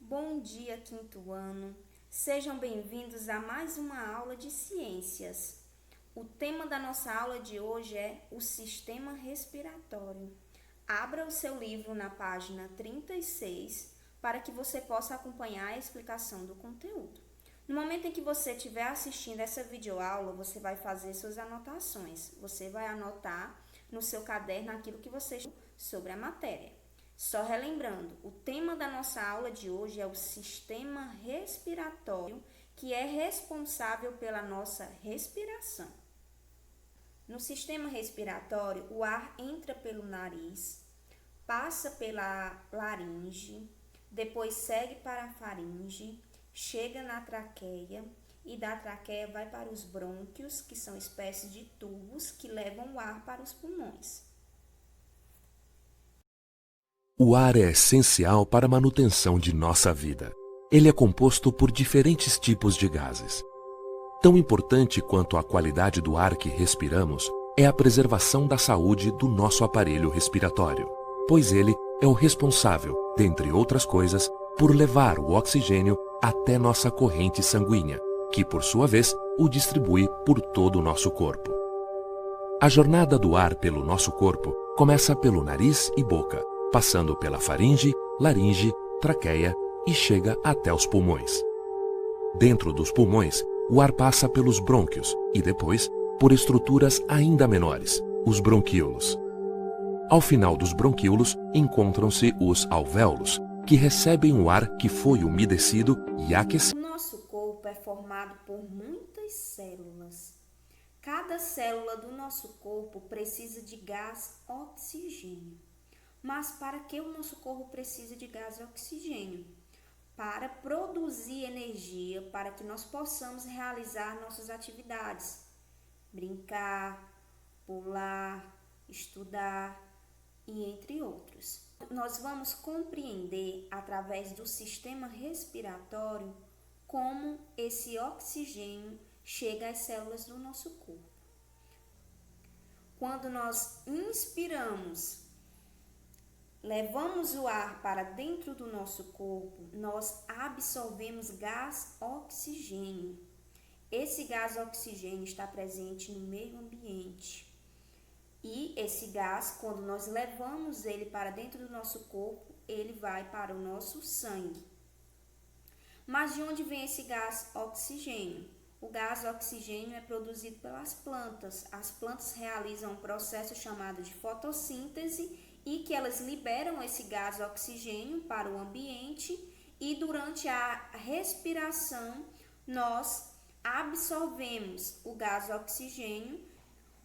Bom dia, quinto ano. Sejam bem-vindos a mais uma aula de ciências. O tema da nossa aula de hoje é o sistema respiratório. Abra o seu livro na página 36 para que você possa acompanhar a explicação do conteúdo. No momento em que você estiver assistindo essa videoaula, você vai fazer suas anotações. Você vai anotar no seu caderno aquilo que você estudou sobre a matéria. Só relembrando, o tema da nossa aula de hoje é o sistema respiratório, que é responsável pela nossa respiração. No sistema respiratório, o ar entra pelo nariz, passa pela laringe, depois segue para a faringe, chega na traqueia e da traqueia vai para os brônquios, que são espécies de tubos que levam o ar para os pulmões. O ar é essencial para a manutenção de nossa vida. Ele é composto por diferentes tipos de gases. Tão importante quanto a qualidade do ar que respiramos é a preservação da saúde do nosso aparelho respiratório, pois ele é o responsável, dentre outras coisas, por levar o oxigênio até nossa corrente sanguínea, que por sua vez o distribui por todo o nosso corpo. A jornada do ar pelo nosso corpo começa pelo nariz e boca, passando pela faringe, laringe, traqueia e chega até os pulmões. Dentro dos pulmões, o ar passa pelos brônquios e depois por estruturas ainda menores, os bronquíolos. Ao final dos bronquíolos encontram-se os alvéolos, que recebem o ar que foi umedecido e aquecido. O nosso corpo é formado por muitas células. Cada célula do nosso corpo precisa de gás oxigênio. Mas para que o nosso corpo precisa de gás oxigênio? Para produzir energia para que nós possamos realizar nossas atividades. Brincar, pular, estudar e entre outros. Nós vamos compreender através do sistema respiratório como esse oxigênio chega às células do nosso corpo. Quando nós inspiramos, levamos o ar para dentro do nosso corpo, nós absorvemos gás oxigênio. Esse gás oxigênio está presente no meio ambiente. E esse gás, quando nós levamos ele para dentro do nosso corpo, ele vai para o nosso sangue. Mas de onde vem esse gás oxigênio? O gás oxigênio é produzido pelas plantas. As plantas realizam um processo chamado de fotossíntese e que elas liberam esse gás oxigênio para o ambiente e durante a respiração nós absorvemos o gás oxigênio.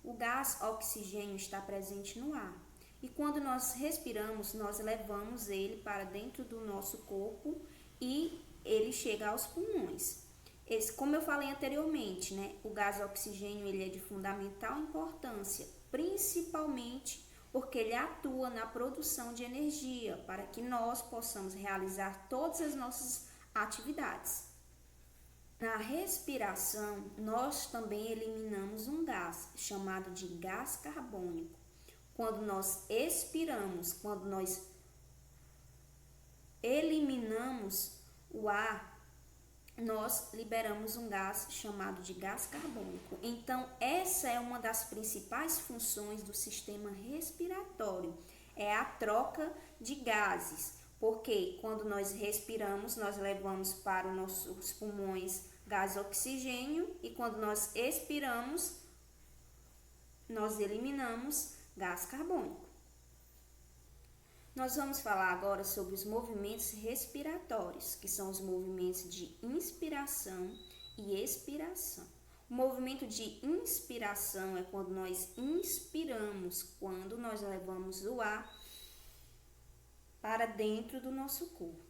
O gás oxigênio está presente no ar e quando nós respiramos, nós levamos ele para dentro do nosso corpo e ele chega aos pulmões. Como eu falei anteriormente, o gás oxigênio ele é de fundamental importância, principalmente porque ele atua na produção de energia para que nós possamos realizar todas as nossas atividades. Na respiração, nós também eliminamos um gás chamado de gás carbônico. Quando nós expiramos, quando nós eliminamos o ar, nós liberamos um gás chamado de gás carbônico. Então, essa é uma das principais funções do sistema respiratório, é a troca de gases, porque quando nós respiramos, nós levamos para os nossos pulmões gás oxigênio e quando nós expiramos, nós eliminamos gás carbônico. Nós vamos falar agora sobre os movimentos respiratórios, que são os movimentos de inspiração e expiração. O movimento de inspiração é quando nós inspiramos, quando nós levamos o ar para dentro do nosso corpo.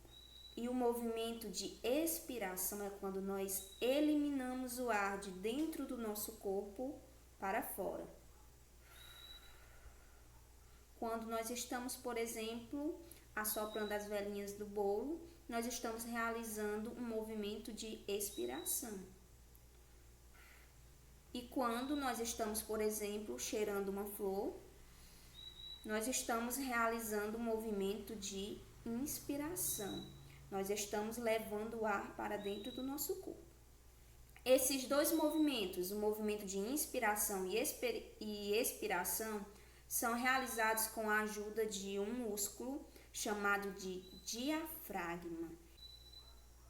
E o movimento de expiração é quando nós eliminamos o ar de dentro do nosso corpo para fora. Quando nós estamos, por exemplo, assoprando as velinhas do bolo, nós estamos realizando um movimento de expiração. E quando nós estamos, por exemplo, cheirando uma flor, nós estamos realizando um movimento de inspiração. Nós estamos levando o ar para dentro do nosso corpo. Esses dois movimentos, o movimento de inspiração e expiração, são realizados com a ajuda de um músculo chamado de diafragma.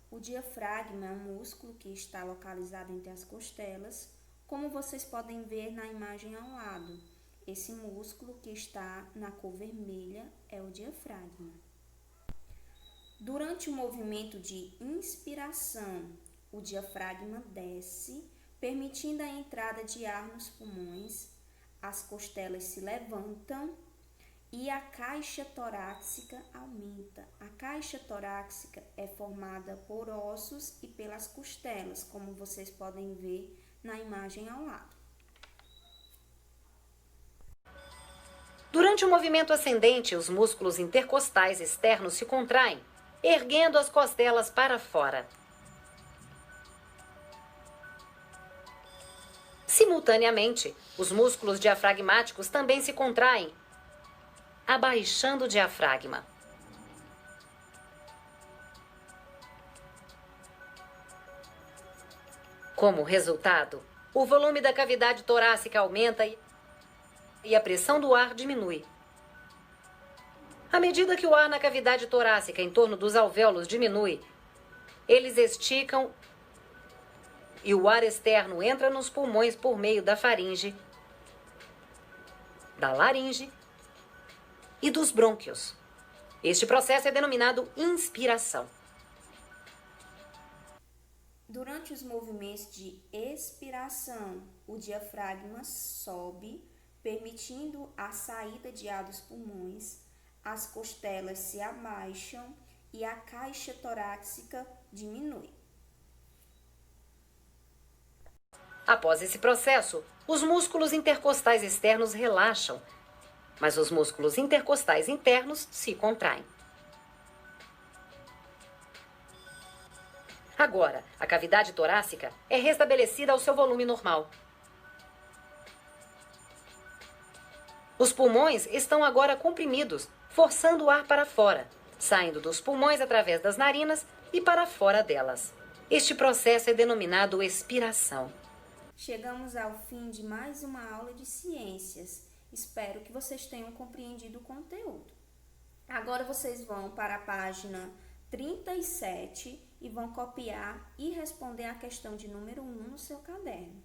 O diafragma é um músculo que está localizado entre as costelas, como vocês podem ver na imagem ao lado. Esse músculo que está na cor vermelha é o diafragma. Durante o movimento de inspiração, o diafragma desce, permitindo a entrada de ar nos pulmões, as costelas se levantam e a caixa torácica aumenta. A caixa torácica é formada por ossos e pelas costelas, como vocês podem ver na imagem ao lado. Durante o movimento ascendente, os músculos intercostais externos se contraem, erguendo as costelas para fora. Simultaneamente, os músculos diafragmáticos também se contraem, abaixando o diafragma. Como resultado, o volume da cavidade torácica aumenta e a pressão do ar diminui. À medida que o ar na cavidade torácica em torno dos alvéolos diminui, eles esticam e o ar externo entra nos pulmões por meio da faringe, da laringe e dos brônquios. Este processo é denominado inspiração. Durante os movimentos de expiração, o diafragma sobe, permitindo a saída de ar dos pulmões, as costelas se abaixam e a caixa torácica diminui. Após esse processo, os músculos intercostais externos relaxam, mas os músculos intercostais internos se contraem. Agora, a cavidade torácica é restabelecida ao seu volume normal. Os pulmões estão agora comprimidos, forçando o ar para fora, saindo dos pulmões através das narinas e para fora delas. Este processo é denominado expiração. Chegamos ao fim de mais uma aula de ciências. Espero que vocês tenham compreendido o conteúdo. Agora vocês vão para a página 37 e vão copiar e responder a questão de número 1 no seu caderno.